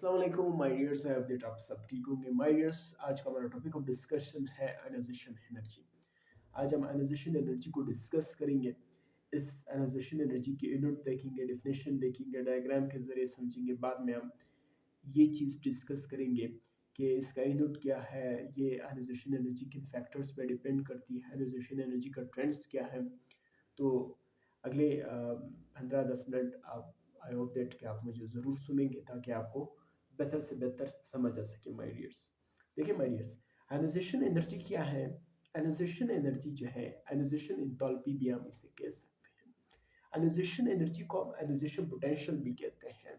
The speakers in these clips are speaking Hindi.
अस्सलाम वालेकुम my dears, I hope that आप सब ठीक होंगे। माय डियर्स, आज का हमारा टॉपिक ऑफ डिस्कशन है आयोनाइजेशन एनर्जी। आज हम आयोनाइजेशन एनर्जी को डिस्कस करेंगे। इस आयोनाइजेशन एनर्जी की यूनिट देखेंगे, डेफिनेशन देखेंगे, डायग्राम के जरिए समझेंगे। बाद में हम ये चीज़ डिस्कस करेंगे कि इसका यूनिट क्या है, ये आयोनाइजेशन एनर्जी किन फैक्टर्स पे डिपेंड करती है, आयोनाइजेशन एनर्जी का ट्रेंड्स क्या है। तो अगले 15-10 मिनट आप, आई होप दैट कि आप मुझे ज़रूर सुनेंगे ताकि आपको बेहतर से बेहतर समझ आ सके माय डियर्स। देखिए माय डियर्स, आयोनाइजेशन एनर्जी क्या है। आयोनाइजेशन एनर्जी जो है, आयोनाइजेशन एंथैल्पी भी हम इसे कह सकते हैं। आयोनाइजेशन एनर्जी को हम आयोनाइजेशन पोटेंशियल भी कहते हैं।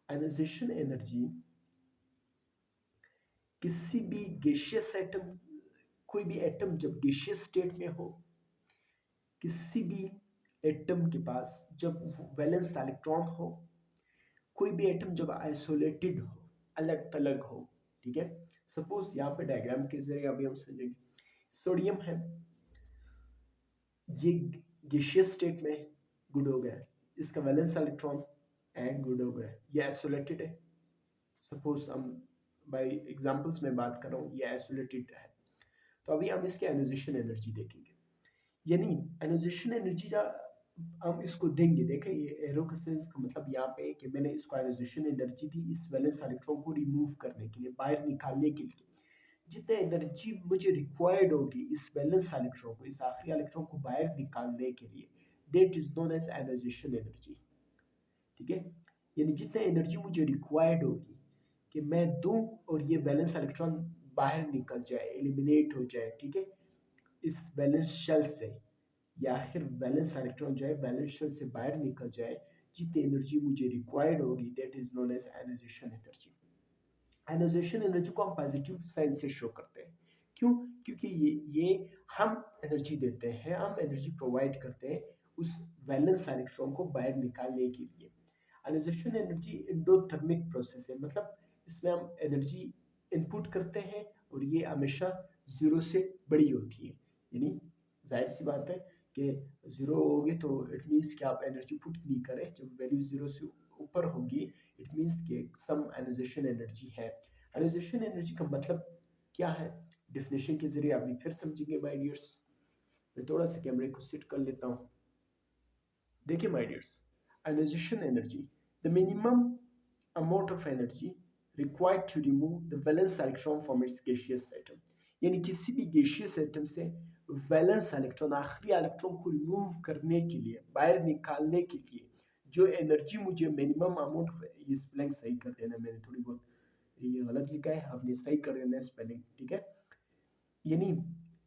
आयोनाइजेशन एनर्जी किसी भी गैसियस एटम, कोई भी एटम जब गैसियस स्टेट में हो, किसी भी एटम के पास जब वैलेंस इलेक्ट्रॉन हो, कोई भी एटम जब आइसोलेटेड हो, अलग थलग हो, ठीक है। सपोज यहाँ पे डायग्राम के जरिए अभी हम समझेंगे। सोडियम है, ये गैसियस स्टेट में गुड हो गया, इसका वैलेंस इलेक्ट्रॉन एंड गुड हो गया, ये आइसोलेटेड है। सपोज हम बाय एग्जांपल्स में बात कर रहा हूँ, ये आइसोलेटेड है। तो अभी हम इसके आयोनाइजेशन एनर्जी देखेंगे। यानी आयोनाइजेशन एनर्जी जा हम इसको देंगे। देखें, ये एरो का सेंस का मतलब यहाँ पे है कि मैंने इसको आयोनाइजेशन एनर्जी दी इस वैलेंस इलेक्ट्रॉन को रिमूव करने के लिए, बाहर निकालने के लिए। जितने एनर्जी मुझे रिक्वायर्ड होगी इस वैलेंस इलेक्ट्रॉन को, इस आखिरी इलेक्ट्रॉन को बाहर निकालने के लिए, that is known as ionisation energy. ठीक है, यानी जितने एनर्जी मुझे रिक्वायर्ड होगी कि मैं दूं और ये वैलेंस इलेक्ट्रॉन बाहर निकल जाए, एलिमिनेट हो जाए, ठीक है, इस वैलेंस शेल से, या आखिर वैलेंस इलेक्ट्रॉन जो है वैलेंस शेल से बाहर निकल जाए, जितनी एनर्जी मुझे रिक्वायर्ड होगी, that is known as ionisation energy. Ionisation energy को हम पॉजिटिव साइन से शो करते हैं। क्यों? क्योंकि ये हम एनर्जी देते हैं, हम एनर्जी प्रोवाइड करते हैं उस वैलेंस इलेक्ट्रॉन को बाहर निकालने के लिए। आयोनाइजेशन एनर्जी एंडोथर्मिक प्रोसेस है, मतलब इसमें हम एनर्जी इनपुट करते हैं और ये हमेशा जीरो से बड़ी होती है। यानी जाहिर सी बात है कि जीरो होगी तो इट मीन्स कि आप एनर्जी पुट नहीं करें। जब वैल्यू जीरो से ऊपर होगी, इट मीन्स कि सम आयोनाइजेशन एनर्जी है। आयोनाइजेशन एनर्जी का मतलब क्या है, डेफिनेशन के जरिए आप भी फिर समझेंगे माय डियर्स। मैं थोड़ा सा कैमरे को सेट कर लेता हूँ। देखिए my dears, ionisation energy, the minimum amount of energy required to remove the valence electron from its gaseous atom. यानी किसी भी गैसियस एटम से वैलेंस इलेक्ट्रॉन, आखिरी इलेक्ट्रॉन को रिमूव करने के लिए, बाहर निकालने के लिए जो एनर्जी मुझे मिनिमम अमाउंट ऑफ, ये स्पेलिंग सही कर देना, मैंने थोड़ी बहुत ये गलत लिखा है, आपने सही कर देना स्पेलिंग, ठीक है। यानी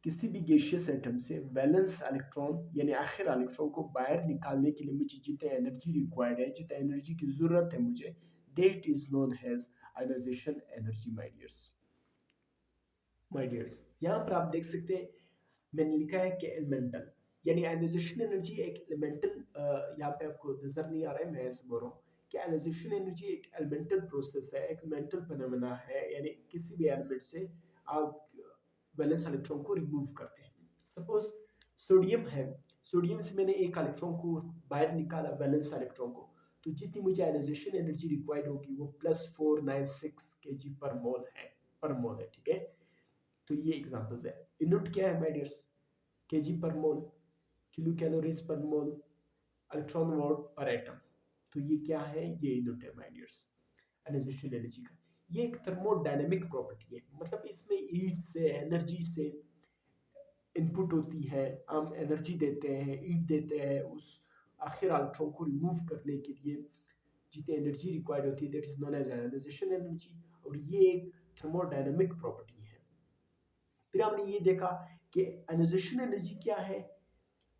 किसी भी गैसियस एटम से वैलेंस इलेक्ट्रॉन यानी आखिर इलेक्ट्रॉन को बाहर निकालने के लिए मुझे जितनी एनर्जी रिक्वायर्ड है, जितनी एनर्जी की जरूरत है मुझे, that is known as ionisation energy my dears. My dears, यहाँ पर आप देख सकते हैं मैंने लिखा है कि एलिमेंटल, यानी आयोनाइजेशन एनर्जी एक एलिमेंटल, यहाँ पे आपको नजर नहीं आ रहा है, मैं ऐसे बोल रहा हूँ कि आयोनाइजेशन एनर्जी एक एलिमेंटल प्रोसेस है, एक मेंटल फिनोमेना है। यानी किसी भी एलिमेंट से आप वैलेंस इलेक्ट्रॉन को रिमूव करते हैं। सपोज सोडियम है, सोडियम से मैंने एक इलेक्ट्रॉन को बाहर निकाला, वैलेंस इलेक्ट्रॉन को, तो जितनी मुझे आयोनाइजेशन एनर्जी रिक्वायर्ड होगी वो +496 kg पर मोल है, पर मोल है, ठीक है। तो ये एग्जांपल्स है। यूनिट क्या है माय डियर्स, केजी पर मोल, किलो कैलोरीज पर मोल, इलेक्ट्रॉन वोल्ट पर एटम। तो ये क्या है, ये यूनिट है माय डियर्स आयोनाइजेशन एनर्जी का। ये एक थर्मोडायनेमिक प्रॉपर्टी है, मतलब इसमें हीट से, एनर्जी से इनपुट होती है, हम एनर्जी देते हैं, हीट देते हैं उस आखिर इलेक्ट्रॉन को रिमूव करने के लिए, जितनी एनर्जी रिक्वायर्ड होती है, that is known as ionisation energy. और ये एक थर्मोडायनेमिक प्रॉपर्टी है। फिर हमने ये देखा कि आयोनाइजेशन एनर्जी क्या है,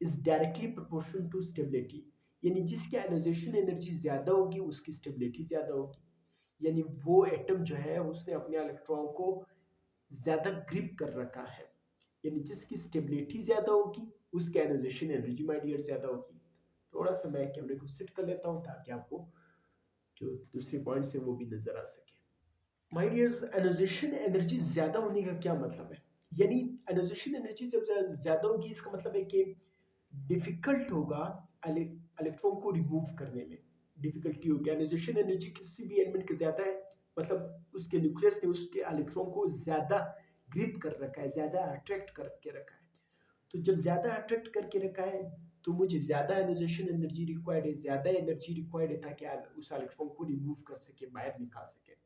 is directly proportional to stability. यानी जिसकी आयोनाइजेशन एनर्जी ज्यादा होगी उसकी स्टेबिलिटी ज्यादा होगी। यानी वो एटम जो है उसने अपने इलेक्ट्रॉन को ज्यादा ग्रिप कर रखा है, यानी जिसकी स्टेबिलिटी ज्यादा होगी उसकी आयोनाइजेशन एनर्जी माय डियर ज्यादा होगी। थोड़ा सा मैं कैमरे को सेट कर लेता हूँ ताकि आपको जो दूसरे पॉइंट्स है वो भी नजर आ सके। माय डियर्स, आयोनाइजेशन एनर्जी ज्यादा होने का क्या मतलब है, यानी आयोनाइजेशन एनर्जी जब ज्यादा होगी इसका मतलब है कि डिफिकल्ट होगा इलेक्ट्रॉन को रिमूव करने में, डिफिकल्टी होगी। आयोनाइजेशन एनर्जी किसी भी एलिमेंट के ज़्यादा है, मतलब उसके न्यूक्लियस ने उसके इलेक्ट्रॉन को ज़्यादा ग्रिप कर रखा है, ज़्यादा अट्रैक्ट करके रखा है। तो जब ज़्यादा अट्रैक्ट करके रखा है तो मुझे ज़्यादा आयोनाइजेशन एनर्जी रिक्वायर्ड है, ज़्यादा एनर्जी रिक्वायर्ड है ताकि उस इलेक्ट्रॉन को रिमूव कर सके, बाहर निकाल सके।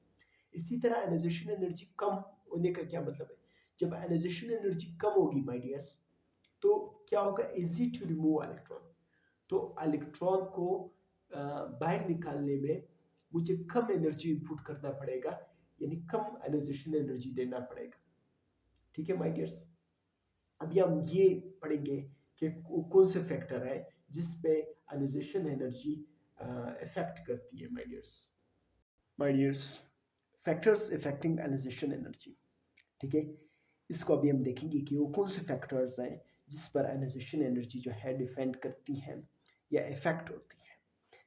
इसी तरह आयोनाइजेशन एनर्जी कम होने का क्या मतलब है? जब आयोनाइजेशन एनर्जी कम होगी माय डियर्स, तो क्या होगा? Easy to remove electron. तो इलेक्ट्रॉन को बाहर निकालने में मुझे कम एनर्जी इनपुट करना पड़ेगा, यानी कम आयोनाइजेशन एनर्जी देना पड़ेगा। ठीक है माय डियर्स, अभी हम ये पढ़ेंगे कि कौन से फैक्टर है जिस पे आयोनाइजेशन एनर्जी इफेक्ट करती है my dears factors affecting ionisation energy. ठीक है, इसको अभी हम देखेंगे कि वो कौन से फैक्टर्स हैं जिस पर आयोनाइजेशन एनर्जी जो है डिपेंड करती है या इफेक्ट होती है।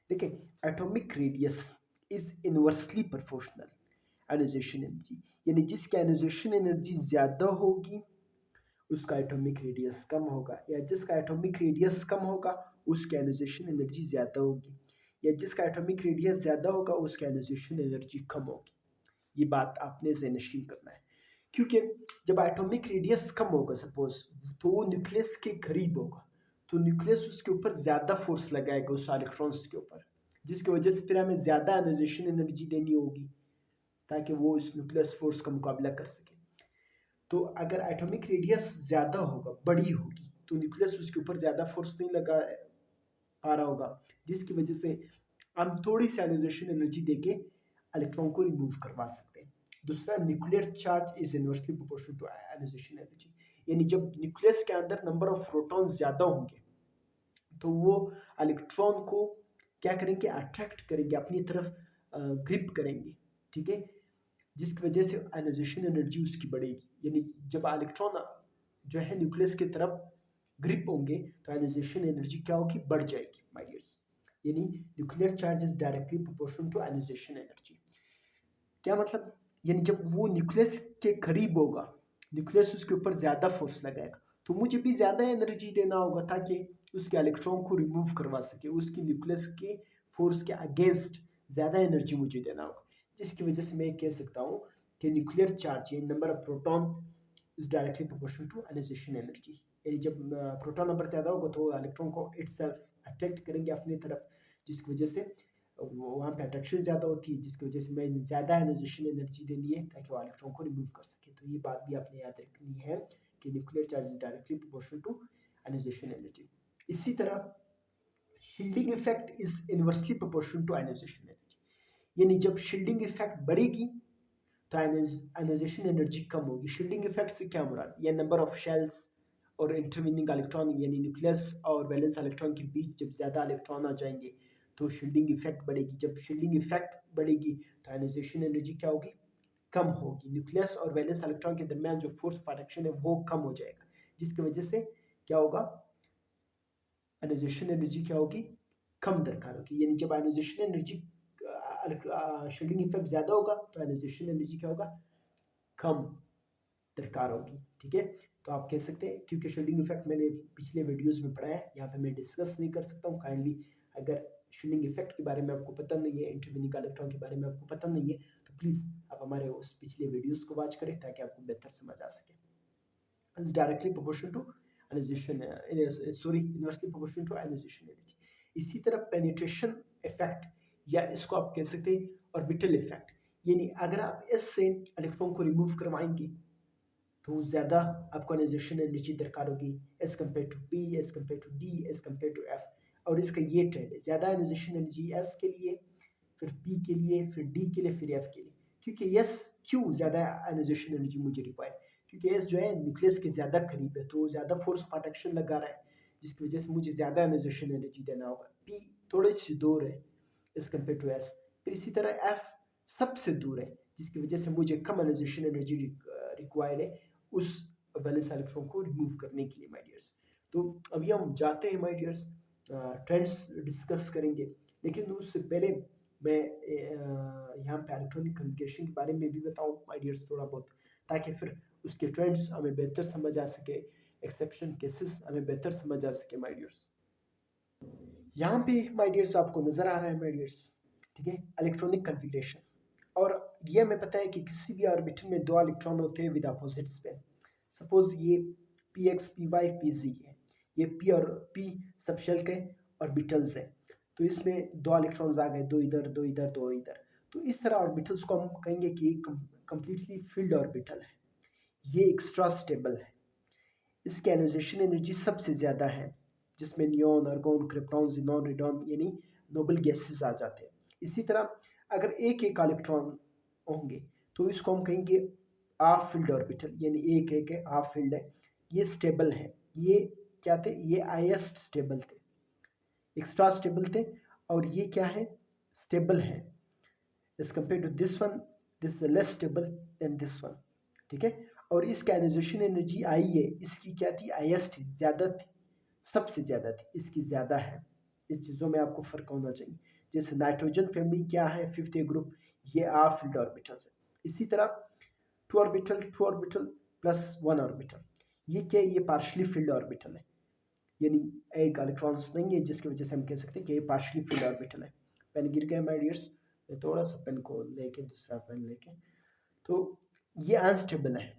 देखिए, atomic radius is inversely proportional ionisation energy, यानी जिसकी आयोनाइजेशन एनर्जी ज़्यादा होगी उसका एटॉमिक रेडियस कम होगा, या जिसका एटॉमिक रेडियस कम होगा उसकी आयोनाइजेशन एनर्जी ज़्यादा होगी, या जिसका एटॉमिक रेडियस ज़्यादा होगा उसकी आयोनाइजेशन एनर्जी कम होगी। ये बात आपने ज़हन करना है, क्योंकि जब एटॉमिक रेडियस कम होगा सपोज, तो वो न्यूक्लियस के करीब होगा, तो न्यूक्लियस उसके ऊपर ज़्यादा फोर्स लगाएगा उस इलेक्ट्रॉन्स के ऊपर, जिसकी वजह से फिर हमें ज़्यादा आयोनाइजेशन एनर्जी देनी होगी ताकि वो इस न्यूक्लियस फोर्स का मुकाबला कर सके। तो अगर एटॉमिक रेडियस ज़्यादा होगा, बड़ी होगी, तो न्यूक्लियस उसके ऊपर ज़्यादा फोर्स नहीं लगा पा रहा होगा, जिसकी वजह से हम थोड़ी सी आयोनाइजेशन एनर्जी देके इलेक्ट्रॉन को रिमूव करवा सकते हैं। दूसरा, nuclear charge is inversely proportional to ionisation energy, यानी जब न्यूक्लियस के अंदर नंबर ऑफ प्रोटॉन्स ज़्यादा होंगे तो वो इलेक्ट्रॉन को क्या करेंगे? अट्रैक्ट करेंगे, अपनी तरफ ग्रिप करेंगे। ठीक है, जिसकी वजह से आयोनाइजेशन एनर्जी उसकी बढ़ेगी, यानी जब इलेक्ट्रॉन जो है न्यूक्लियस की तरफ ग्रिप होंगे तो आयोनाइजेशन एनर्जी क्या होगी? बढ़ जाएगी माय डियर्स, यानी nuclear charge is directly proportional to ionisation energy. क्या मतलब? यानी जब वो न्यूक्लियस के करीब होगा, न्यूक्लियस उसके ऊपर ज़्यादा फोर्स लगाएगा, तो मुझे भी ज़्यादा एनर्जी देना होगा ताकि उसके इलेक्ट्रॉन को रिमूव करवा सके, उसकी न्यूक्लियस के फोर्स के अगेंस्ट ज़्यादा एनर्जी मुझे देना होगा, जिसकी वजह से मैं कह सकता हूँ कि न्यूक्लियर चार्ज यानी number of proton is directly proportional to ionisation energy, यानी जब प्रोटॉन नंबर ज़्यादा होगा तो इलेक्ट्रॉन को इटसेल्फ अट्रैक्ट करेंगे अपनी तरफ, जिसकी वजह से वहाँ पे अट्रैक्शन ज़्यादा होती है, जिसकी वजह से मैं ज़्यादा आयोनाइजेशन एनर्जी देनी है ताकि वो इलेक्ट्रॉन को रिमूव कर सके। तो ये बात भी आपने याद रखनी है कि nuclear charge is directly proportional to ionisation energy. इसी तरह shielding effect is inversely proportional to ionisation energy, यानी जब शील्डिंग इफेक्ट बढ़ेगी तो आयोनाइजेशन एनर्जी कम होगी। शील्डिंग इफेक्ट से क्या मुराद? या नंबर ऑफ शेल्स और इंटरवीनिंग इलेक्ट्रॉन, यानी न्यूक्लियस और वैलेंस इलेक्ट्रॉन के बीच जब ज़्यादा इलेक्ट्रॉन आ जाएंगे तो शील्डिंग इफेक्ट बढ़ेगी। जब शील्डिंग इफेक्ट बढ़ेगी तो आयोनाइजेशन एनर्जी क्या होगी? कम होगी। न्यूक्लियस और वैलेंस इलेक्ट्रॉन के दरमियान जो फोर्स प्रोटेक्शन है वो कम हो जाएगा, जिसकी वजह से क्या होगा? आयोनाइजेशन एनर्जी क्या होगी? कम दरकार होगी। यानी जब आयोनाइजेशन एनर्जी शील्डिंग इफेक्ट ज़्यादा होगा तो आयोनाइजेशन एनर्जी क्या होगा? कम दरकार होगी। ठीक है, तो आप कह सकते हैं, क्योंकि शील्डिंग इफेक्ट मैंने पिछले वीडियोस में पढ़ा है, यहाँ पे मैं डिस्कस नहीं कर सकता हूँ काइंडली। अगर शील्डिंग इफेक्ट के बारे में आपको पता नहीं है, इंटरवीनिंग इलेक्ट्रॉन के बारे में आपको पता नहीं है, तो प्लीज़ आप हमारे उस पिछले वीडियोस को वॉच करें ताकि आपको बेहतर समझ आ सके। It's directly proportional to ionisation, sorry, inversely proportional to ionisation energy. इसी तरह पेनिट्रेशन इफेक्ट, या इसको आप कह सकते हैं ऑर्बिटल इफेक्ट, यानी अगर आप इससे इलेक्ट्रॉन को रिमूव करवाएंगे तो ज़्यादा आपको आयोनाइजेशन एनर्जी दरकार होगी as compare to P, as compare to D, as compare to F. और इसका ये ट्रेंड है, ज़्यादा आयोनाइजेशन एनर्जी एस के लिए, फिर पी के लिए, फिर डी के लिए, फिर एफ के लिए। क्योंकि एस क्यों ज़्यादा आयोनाइजेशन एनर्जी मुझे रिक्वायर? क्योंकि एस जो है न्यूक्लियस के ज़्यादा करीब है, तो ज़्यादा फोर्स प्रोटेक्शन लगा रहा है, जिसकी वजह से मुझे ज़्यादा आयोनाइजेशन एनर्जी देना होगा। पी थोड़ी सी दूर है एज कम्पेयर टू एस, फिर इसी तरह एफ सबसे दूर है, जिसकी वजह से मुझे कम आयोनाइजेशन एनर्जी रिक्वायर्ड है उस वैलेंस इलेक्ट्रॉन को रिमूव करने के लिए माय डियर्स। तो अभी हम जाते हैं माय डियर्स, ट्रेंड्स डिस्कस करेंगे, लेकिन उससे पहले मैं यहाँ पे इलेक्ट्रॉनिक कम्युनिकेशन के बारे में भी बताऊँ माय डियर्स थोड़ा बहुत, ताकि फिर उसके ट्रेंड्स हमें बेहतर समझ आ सके, एक्सेप्शन केसेस हमें बेहतर समझ आ सके माय डियर्स। यहाँ पे माय डियर्स आपको नजर आ रहा है माय डियर्स, ठीक है, इलेक्ट्रॉनिक कन्फिग्रेशन। और ये हमें पता है कि किसी भी ऑर्बिटल में दो इलेक्ट्रॉन होते हैं विद अपोजिट स्पिन। सपोज ये P X P Y P Z है, ये पी और पी सबशेल के ऑर्बिटल्स हैं। तो इसमें दो इलेक्ट्रॉन्स आ गए, दो इधर दो इधर दो इधर। तो इस तरह ऑर्बिटल्स को हम कहेंगे कि कंप्लीटली फील्ड ऑर्बिटल है, ये एक्स्ट्रा स्टेबल है, इसकी आयोनाइजेशन एनर्जी सबसे ज़्यादा है, जिसमें neon argon krypton xenon radon यानी नोबल गैसेस आ जाते हैं। इसी तरह अगर एक एक इलेक्ट्रॉन होंगे तो इसको हम कहेंगे हाफ फील्ड ऑर्बिटल, यानी एक एक है हाफ फील्ड है, ये स्टेबल है। ये क्या थे, ये हाईएस्ट स्टेबल थे, एक्स्ट्रा स्टेबल थे, और ये क्या है, स्टेबल है। As compare to this one, this is less stable than this one, ठीक है। और इसका आयोनाइजेशन एनर्जी आई है, इसकी क्या थी, हाईएस्ट थी, ज़्यादा थी, सबसे ज़्यादा थी, इसकी ज़्यादा है। इस चीज़ों में आपको फ़र्क होना चाहिए। जैसे नाइट्रोजन फैमिली क्या है, फिफ्थ ए ग्रुप, ये हाफ फील्ड ऑर्बिटल्स है। इसी तरह to orbital plus one orbital, ये क्या है, ये पार्शली फील्ड ऑर्बिटल है, यानी एक इलेक्ट्रॉन्स नहीं है, जिसकी वजह से हम कह सकते हैं कि ये पार्शली फील्ड ऑर्बिटल है। पेन गिर गया माय डियर्स, थोड़ा सा पेन को लेके दूसरा पेन लेके। तो ये अनस्टेबल है,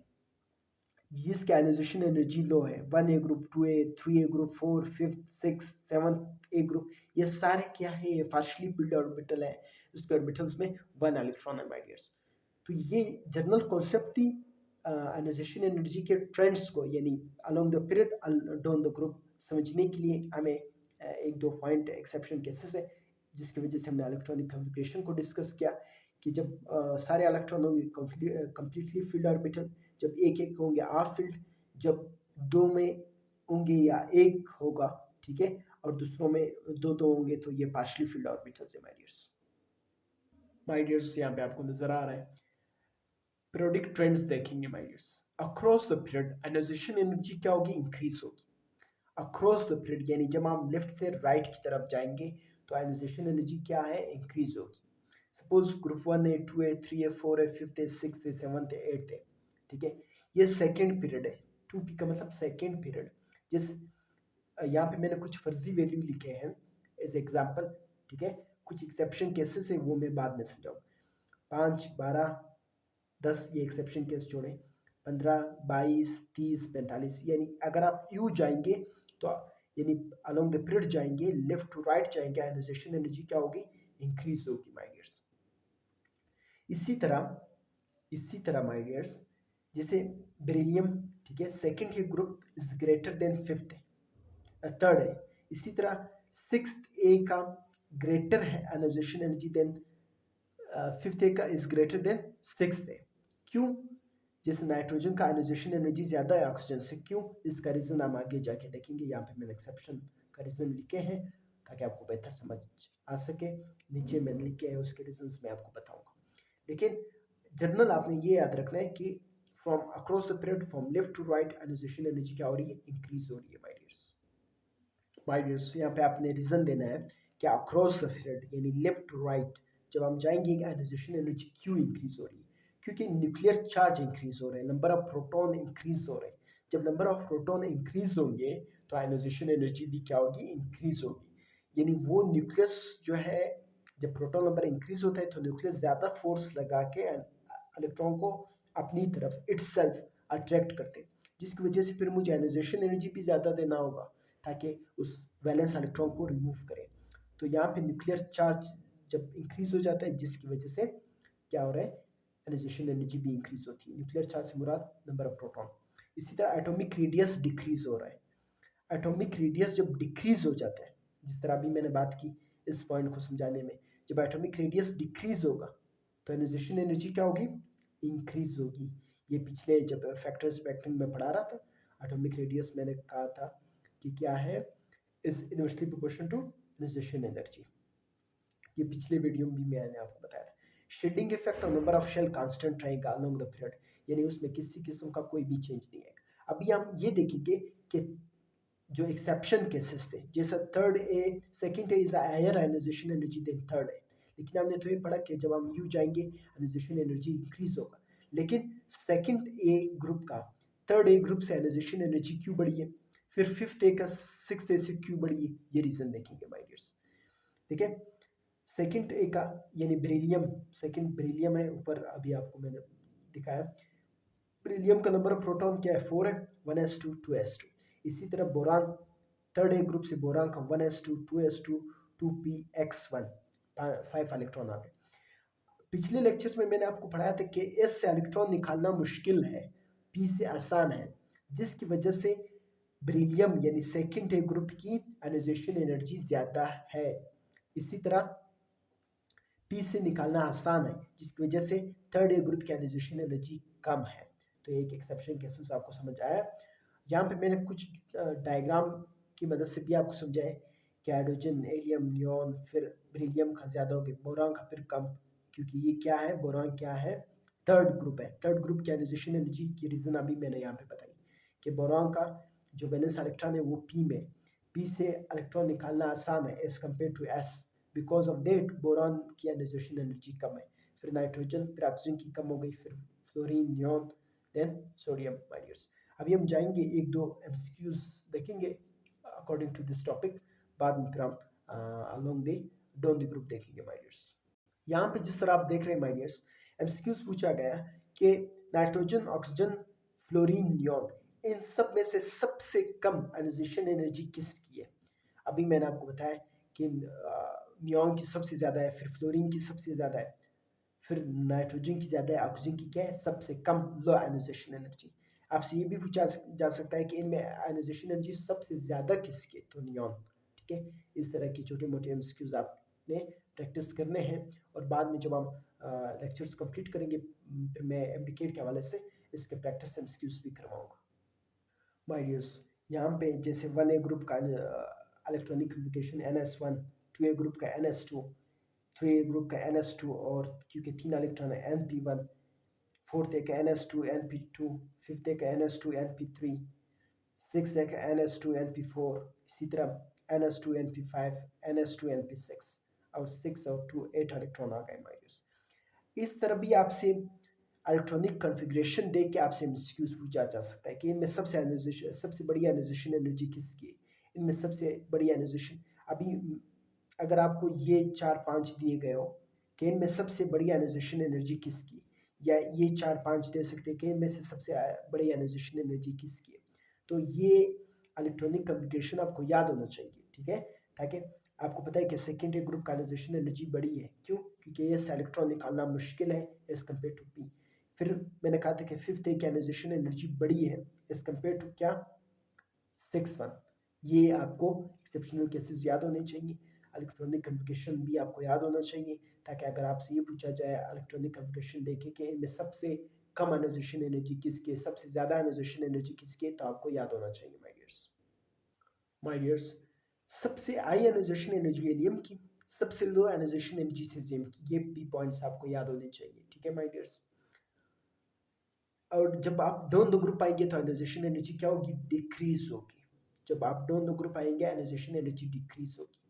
इसकी आयोनाइजेशन एनर्जी लो है, one A group, two A, three A group, four, fifth, six, seventh A group, ये सारे क्या है, ये पार्शली फील्ड ऑर्बिटल है। उसके ऑर्बिटल्स में वन इलेक्ट्रॉन है माय डियर्स। तो ये जनरल कॉन्सेप्ट थी आयोनाइजेशन एनर्जी के ट्रेंड्स को, यानी along the period down the group समझने के लिए हमें एक दो पॉइंट एक्सेप्शन केसेस है, जिसकी वजह से हमने इलेक्ट्रॉनिक कन्फिग्रेशन को डिस्कस किया कि जब सारे इलेक्ट्रॉन होंगे कंप्लीटली फील्ड ऑर्बिटल, जब एक एक होंगे हाफ फील्ड, जब दो में होंगे या एक होगा, ठीक है, और दूसरों में दो दो होंगे तो ये पार्शली फील्ड ऑर्बिटल्स है माय डियर्स। माय डियर्स यहाँ पे आपको नजर आ रहा है, पीरियोडिक ट्रेंड्स देखेंगे my dears. Across the period ionisation energy क्या होगी, इंक्रीज होगी। अक्रॉस द पीरियड यानी जब हम लेफ्ट से राइट की तरफ जाएंगे तो आयोनाइजेशन एनर्जी क्या है, इंक्रीज होगी। सपोज ग्रुप वन है, टू है, थ्री है, फोर है, फिफ्थ है, सिक्स है, सेवंथ है, एट्थ है, ठीक है। ये सेकेंड पीरियड है, टू पी का मतलब सेकेंड पीरियड। जिस यहाँ पे मैंने कुछ फर्जी वैल्यू लिखे हैं एज एग्जाम्पल, ठीक है, कुछ एक्सेप्शन केसेस है वो मैं बाद में समझाऊँ। 5, 12, 10 ये एक्सेप्शन केस जोड़े, 15, 22, 30, 45, यानी अगर आप यू जाएंगे तो यानी अलोंग द पीरियड जाएंगे, लेफ्ट टू राइट जाएंगे, आयोनाइजेशन एनर्जी क्या होगी, इंक्रीज होगी माय डियर्स। इसी तरह माय डियर्स, जैसे बेरिलियम, ठीक है, सेकंड के group is greater than fifth है, थर्ड है। इसी तरह सिक्स ए का ग्रेटर है आयोनाइजेशन एनर्जी देन फिफ्थ ए का इज ग्रेटर देन सिक्स है। क्यों, जैसे नाइट्रोजन का आयोनाइजेशन एनर्जी ज़्यादा है ऑक्सीजन से, क्यों, इसका रीज़न हम आगे जाके देखेंगे। यहाँ पे मैंने एक्सेप्शन का रीज़न लिखे हैं ताकि आपको बेहतर समझ आ सके। नीचे मैंने लिखे हैं उसके रीजंस मैं आपको बताऊंगा, लेकिन जनरल आपने ये याद रखना है कि from across the period from left to right ionisation energy क्या हो रही है, इंक्रीज हो रही है माय डियर्स। यहाँ पे आपने रीजन देना है कि अक्रॉस द पीरियड यानी लेफ्ट टू राइट जब हम जाएंगे आयोनाइजेशन एनर्जी क्यों इंक्रीज हो रही है, क्योंकि न्यूक्लियर चार्ज इंक्रीज हो रहे हैं, नंबर ऑफ प्रोटॉन इंक्रीज हो रहे हैं। जब नंबर ऑफ प्रोटॉन इंक्रीज होंगे तो आयोनाइजेशन एनर्जी भी क्या होगी, इंक्रीज होगी। यानी वो न्यूक्लियस जो है, जब प्रोटॉन नंबर इंक्रीज होता है तो न्यूक्लियस ज़्यादा फोर्स लगा के इलेक्ट्रॉन को अपनी तरफ इटसेल्फ अट्रैक्ट करते हैं, जिसकी वजह से फिर मुझे आयोनाइजेशन एनर्जी भी ज़्यादा देना होगा ताकि उस वैलेंस इलेक्ट्रॉन को रिमूव करें। तो यहाँ पे न्यूक्लियर चार्ज जब इंक्रीज हो जाता है, जिसकी वजह से क्या हो रहा है, आयोनाइजेशन एनर्जी भी इंक्रीज होती है। न्यूक्लियर चार्ज से मुराद नंबर ऑफ प्रोटॉन। इसी तरह एटॉमिक रेडियस डिक्रीज हो रहा है। एटॉमिक रेडियस जब डिक्रीज हो जाता है, जिस तरह अभी मैंने बात की इस पॉइंट को समझाने में, जब एटॉमिक रेडियस डिक्रीज होगा तो आयोनाइजेशन एनर्जी क्या होगी, इंक्रीज होगी। ये पिछले जब फैक्टर स्पेक्ट्रम में पढ़ा रहा था, एटॉमिक रेडियस मैंने कहा था कि क्या है, is inversely proportional to ionisation energy. ये पिछले वीडियो में भी मैंने आपको बताया था। शेडिंग इफेक्ट और नंबर ऑफ शेल कांस्टेंट रहेगा अलोंग द पीरियड, यानी उसमें किसी किस्म का कोई भी चेंज नहीं है। अभी हम ये देखेंगे कि जो एक्सेप्शन केसेस थे, जैसा third A, second A is higher ionisation energy than third A, लेकिन हमने तो ये पढ़ा कि जब हम यू जाएंगे आयोनाइजेशन एनर्जी इंक्रीज होगा। लेकिन सेकंड ए ग्रुप का थर्ड ए ग्रुप से आयोनाइजेशन एनर्जी क्यों बढ़ी है, फिर फिफ्थ ए का सिक्स्थ ए से क्यों बढ़ी है, ये रीजन देखेंगे माय डियर्स। ठीक है, सेकंड ए का यानी बेरिलियम, सेकंड बेरिलियम है ऊपर अभी आपको मैंने दिखाया। बेरिलियम का नंबर ऑफ प्रोटॉन क्या है, 4 है, 1s2 2s2। इसी तरह बोरान, थर्ड ए ग्रुप से बोरान का 1s2 2s2 2px1, 5 इलेक्ट्रॉन आ गए। पिछले लेक्चर्स में मैंने आपको पढ़ाया था कि एस से इलेक्ट्रॉन निकालना मुश्किल है, पी से आसान है, जिसकी वजह से बेरिलियम यानी सेकंड ए ग्रुप की आयोनाइजेशन एनर्जी ज्यादा है। इसी तरह पी से निकालना आसान है, जिसकी वजह से थर्ड ए ग्रुप की आयोनाइजेशन एनर्जी कम है। तो एक एक्सेप्शन केसेस आपको समझ आया। यहाँ पे मैंने कुछ डायग्राम की मदद से भी आपको समझाया कि हाइड्रोजन, हेलियम, नियॉन, फिर बेरिलियम का ज़्यादा हो गया, बोरान का फिर कम, क्योंकि ये क्या है, बोरान क्या है, थर्ड ग्रुप है। थर्ड ग्रुप की आयोनाइजेशन एनर्जी की रीज़न अभी मैंने यहाँ पे बताई कि बोरान का जो वैलेंस इलेक्ट्रॉन है वो पी में, पी से इलेक्ट्रॉन निकालना आसान है as compare to S, because of that boron की आयोनाइजेशन एनर्जी कम है। फिर नाइट्रोजन, फिर ऑक्सीजन की कम हो गई, फिर fluorine, neon, then sodium my dears. अभी हम जाएंगे एक दो एमसीक्यूज देखेंगे अकॉर्डिंग टू दिस टॉपिक, बाद में फिर हम along the down the group देखेंगे माय डियर्स। यहाँ पे जिस तरह आप देख रहे हैं माय डियर्स, एमसीक्यूज पूछा गया कि नाइट्रोजन, ऑक्सीजन, फ्लोरीन, नियॉन, इन सब में से सबसे कम आयोनाइजेशन एनर्जी किसकी है। अभी मैंने आपको बताया कि नियॉन की सबसे ज़्यादा है, फिर फ्लोरीन की सबसे ज़्यादा है, फिर नाइट्रोजन की ज़्यादा है, ऑक्सीजन की क्या है, सबसे कम लो आयोनाइजेशन एनर्जी। आपसे ये भी पूछा जा सकता है कि इनमें आयोनाइजेशन एनर्जी सबसे ज़्यादा किसकी है, तो नियॉन। ठीक है, इस तरह की छोटे मोटे एमसीक्यूज आपने प्रैक्टिस करने हैं, और बाद में जब हम लेक्चर्स कंप्लीट करेंगे फिर मैं एमडीकेट के हवाले से इसके प्रैक्टिस एमसीक्यूज भी करवाऊंगा माय डियर्स। यहाँ पे जैसे 1A ग्रुप का electronic communication NS1, 2A group का NS2, 3A ग्रुप का NS2, और क्योंकि 3 इलेक्ट्रॉन है NP1, फोर्थ ए का NS2 NP2, फिफ्थ ए का NS2 NP3, सिक्स ए का NS2 NP4, इसी तरह NS2 NP5, NS2 NP6, और 6 और 2 8 इलेक्ट्रॉन आ गए माइनस। इस तरह भी आपसे इलेक्ट्रॉनिक कॉन्फ़िगरेशन देख के आपसे एमसीक्यूज पूछा जा सकता है कि इनमें सबसे बड़ी आयोनाइजेशन एनर्जी किसकी है, इनमें सबसे बड़ी आयोनाइजेशन। अभी अगर आपको ये 4-5 दिए गए हो कि इनमें सबसे बड़ी आयोनाइजेशन एनर्जी किसकी, या ये 4-5 दे सकते हैं कि इनमें से सबसे बड़ी आयोनाइजेशन एनर्जी किसकी है, तो ये इलेक्ट्रॉनिक कॉन्फ़िगरेशन आपको याद होना चाहिए। ठीक है, ताकि आपको पता है कि सेकेंडरी ग्रुप का आयोनाइजेशन एनर्जी बड़ी है, क्यों, क्योंकि ये इलेक्ट्रॉन निकालना मुश्किल है एज कम्पेयर टू पी। फिर मैंने कहा था कि फिफ्थ ए की आयोनाइजेशन एनर्जी बड़ी है एज कम्पेयर टू क्या, 6-1। ये आपको एक्सेप्शनल केसेस याद होने चाहिए, इलेक्ट्रॉनिक कम्युनिकेशन भी आपको याद होना चाहिए, ताकि अगर आपसे ये पूछा जाए इलेक्ट्रॉनिक कम्युनिकेशन देखे कि इनमें सबसे कम आयोनाइजेशन एनर्जी किसकी है, सबसे ज़्यादा आयोनाइजेशन एनर्जी किसकी है, तो आपको याद होना चाहिए माय डियर्स। माय डियर्स, सबसे हाई आयोनाइजेशन एनर्जी हेलियम की, सबसे लो आयोनाइजेशन एनर्जी सीजियम की, ये भी पॉइंट्स आपको याद होने चाहिए। ठीक है माय डियर्स, और जब आप डाउन द ग्रुप आएंगे तो आयोनाइजेशन एनर्जी क्या होगी, डिक्रीज होगी। जब आप डाउन द ग्रुप आएंगे आयोनाइजेशन एनर्जी डिक्रीज होगी।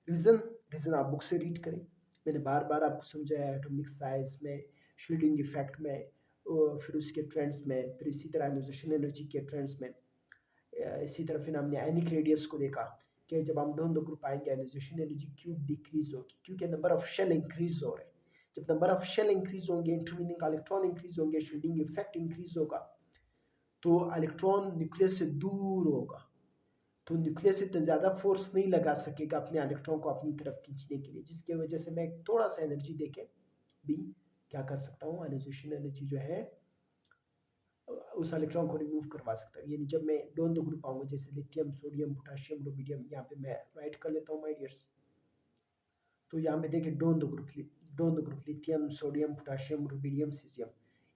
रीजन, आप बुक से रीड करें, मैंने बार बार आपको समझाया, एटॉमिक साइज में, शील्डिंग इफेक्ट में, फिर उसके ट्रेंड्स में, फिर इसी तरह आयोनाइजेशन एनर्जी के ट्रेंड्स में। इसी तरह फिर हमने आयनिक रेडियस को देखा कि जब हम डाउन द ग्रुप आएंगे आयोनाइजेशन एनर्जी क्यों डिक्रीज होगी, क्योंकि नंबर ऑफ शेल इंक्रीज हो रहे हैं। जब नंबर ऑफ शेल इंक्रीज होंगे, इंटरवीनिंग इलेक्ट्रॉन इंक्रीज होंगे, शील्डिंग इफेक्ट इंक्रीज होगा, तो इलेक्ट्रॉन न्यूक्लियस से दूर होगा, तो न्यूक्लियस इतना ज़्यादा फोर्स नहीं लगा सकेगा अपने इलेक्ट्रॉन को अपनी तरफ खींचने के लिए, जिसकी वजह से मैं थोड़ा सा एनर्जी देके भी क्या कर सकता हूँ, आयोनाइजेशन एनर्जी जो है उस इलेक्ट्रॉन को रिमूव करवा सकता हूँ। यानी जब मैं डाउन द ग्रुप आऊँगा, जैसे लिथियम, सोडियम, पोटाशियम, रुबिडियम, यहाँ पे मैं राइट कर लेता हूँ माय डियर्स। तो यहाँ पे देखिए down the group lithium, sodium, potassium, rubidium, caesium,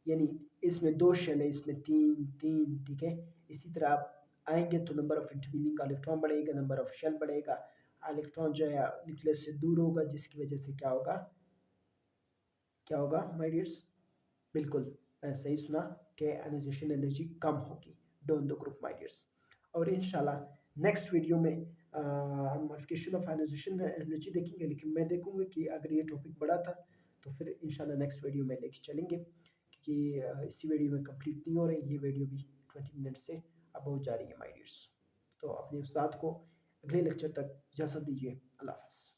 यानी इसमें 2 शेल है, इसमें 3 3। ठीक है, इसी तरह आप आएंगे तो नंबर ऑफ इंटरवीनिंग इलेक्ट्रॉन बढ़ेगा, नंबर ऑफ शेल बढ़ेगा, इलेक्ट्रॉन जो है न्यूक्लियस से दूर होगा, जिसकी वजह से क्या होगा माय डियर्स, बिल्कुल मैं सही सुना कि आयोनाइजेशन एनर्जी कम होगी down the group my dears. और इंशाल्लाह नेक्स्ट वीडियो में हम मॉडिफिकेशन ऑफ आयोनाइजेशन एनर्जी देखेंगे, लेकिन मैं देखूंगा कि अगर ये टॉपिक बड़ा था तो फिर इंशाल्लाह नेक्स्ट वीडियो में लेके चलेंगे, क्योंकि इसी वीडियो में कंप्लीट नहीं हो रही, ये वीडियो भी 20 मिनट से अब हो जा रही है माय डियर्स। तो अपने उस्ताद को अगले लेक्चर तक इजाज़त दीजिए। अल्लाह हाफ़िज़।